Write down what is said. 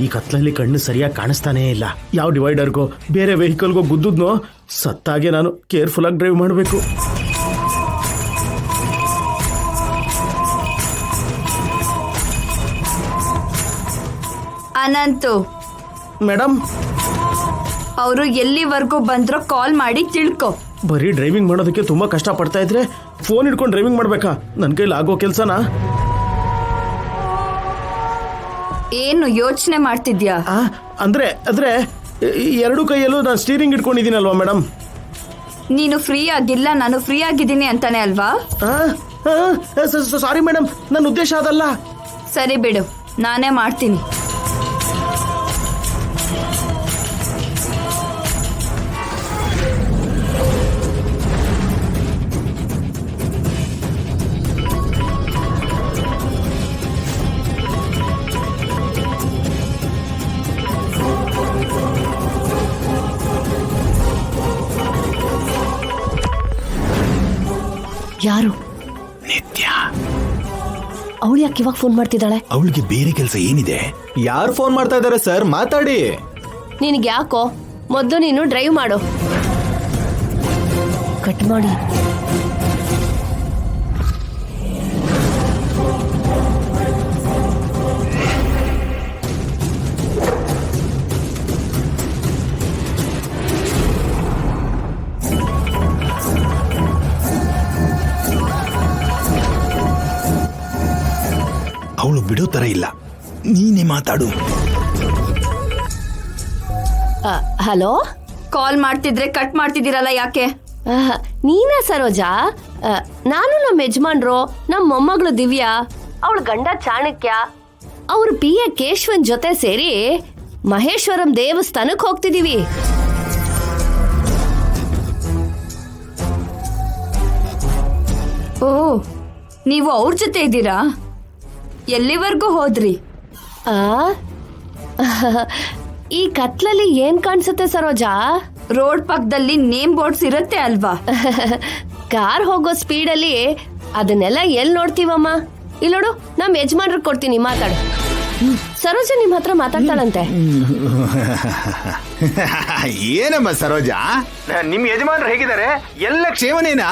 ಈ ಕತ್ಲಲ್ಲಿ ಕಣ್ಣು ಸರಿಯಾಗಿ ಕಾಣಿಸ್ತಾನೇ ಇಲ್ಲ. ಯಾವ ಡಿವೈಡರ್ಗೋ ಬೇರೆ ವೆಹಿಕಲ್ಗೋ ಗುದ್ದುದ್ನೋ ಸತ್ತಾಗೆ ನಾನು ಕೇರ್ಫುಲ್ ಆಗಿ ಡ್ರೈವ್ ಮಾಡಬೇಕು. ಅನಂತು ಮೇಡಮ್, ಅವರು ಎಲ್ಲಿವರೆಗೂ ಬಂದ್ರೋ ಕಾಲ್ ಮಾಡಿ ತಿಳ್ಕೊ. ಬರೀ ಡ್ರೈವಿಂಗ್ ಮಾಡೋದಕ್ಕೆ ತುಂಬಾ ಕಷ್ಟ ಪಡ್ತಾ ಇದ್ರೆ ಫೋನ್ ಇಟ್ಕೊಂಡು ಡ್ರೈವಿಂಗ್ ಮಾಡ್ಬೇಕಾ? ನನ್ನ ಕೈಲಿ ಆಗೋ ಕೆಲ್ಸನಾ? ಏನು ಯೋಚನೆ ಮಾಡ್ತಿದ್ಯಾ? ಅಂದ್ರೆ ಅಂದ್ರೆ ಎರಡು ಕೈಯಲ್ಲೂ ನಾನು ಸ್ಟೀರಿಂಗ್ ಇಟ್ಕೊಂಡಿದ್ದೀನಲ್ವಾ ಮೇಡಮ್. ನೀನು ಫ್ರೀ ಆಗಿಲ್ಲ, ನಾನು ಫ್ರೀ ಆಗಿದ್ದೀನಿ ಅಂತಾನೆ ಅಲ್ವಾ? ಸಾರಿ ಮೇಡಮ್, ನನ್ನ ಉದ್ದೇಶ ಅದಲ್ಲ. ಸರಿ ಬಿಡು, ನಾನೇ ಮಾಡ್ತೀನಿ. ಯಾರು? ನಿತ್ಯ. ಅವಳು ಯಾಕೆ ಇವಾಗ ಫೋನ್ ಮಾಡ್ತಿದ್ದಾಳೆ? ಅವಳಿಗೆ ಬೇರೆ ಕೆಲಸ ಏನಿದೆ? ಯಾರು ಫೋನ್ ಮಾಡ್ತಾ ಇದ್ದಾರೆ ಸರ್? ಮಾತಾಡಿ. ನಿನಗೆ ಯಾಕೋ? ಮೊದಲು ನೀನು ಡ್ರೈವ್ ಮಾಡು. ಕಟ್ ಮಾಡಿ. ಅವಳು ಬಿಡೋ ತರ ಇಲ್ಲ, ನೀನೇ ಮಾತಾಡು. ಹಲೋ? ಕಾಲ್ ಮಾಡ್ತಿದ್ರೆ ಕಟ್ ಮಾಡ್ತಿದ್ದೀರಲ್ಲ ಯಾಕೆ? ನೀನಾ ಸರೋಜಾ? ನಾನು ನಮ್ಮ ಯಜಮಾನ್ರು, ನಮ್ಮ ಮೊಮ್ಮಗಳು ದಿವ್ಯಾ, ಅವಳ ಗಂಡ ಚಾಣಕ್ಯ, ಅವ್ರ ಪಿಎ ಕೇಶವನ್ ಜೊತೆ ಸೇರಿ ಮಹೇಶ್ವರಂ ದೇವಸ್ಥಾನಕ್ಕೆ ಹೋಗ್ತಿದೀವಿ. ಓ, ನೀವು ಅವ್ರ ಜೊತೆ ಇದ್ದೀರಾ? ಎಲ್ಲಿವರೆಗೂ ಹೋದ್ರಿ? ಈ ಕತ್ಲಲ್ಲಿ ಏನ್ ಕಾಣಿಸುತ್ತೆ ಸರೋಜಾ? ರೋಡ್ ಪಕ್ಕದಲ್ಲಿ ನೇಮ್ ಬೋರ್ಡ್ಸ್ ಇರುತ್ತೆ ಅಲ್ವಾ? ಕಾರ್ ಹೋಗೋ ಸ್ಪೀಡಲ್ಲಿ ಅದನ್ನೆಲ್ಲ ಎಲ್ಲಿ ನೋಡ್ತೀವಮ್ಮ? ಇಲ್ಲೋಡು, ನಮ್ಮ ಯಜಮಾನ್ರು ಕೊಡ್ತೀನಿ, ಮಾತಾಡು. ಸರೋಜಾ ನಿಮ್ ಹತ್ರ ಮಾತಾಡ್ತಾಳಂತೆ. ಏನಮ್ಮ ಸರೋಜಾ, ನಿಮ್ ಯಜಮಾನ್ರು ಹೇಗಿದ್ದಾರೆ? ಎಲ್ಲ ಕ್ಷೇಮನೇನಾ?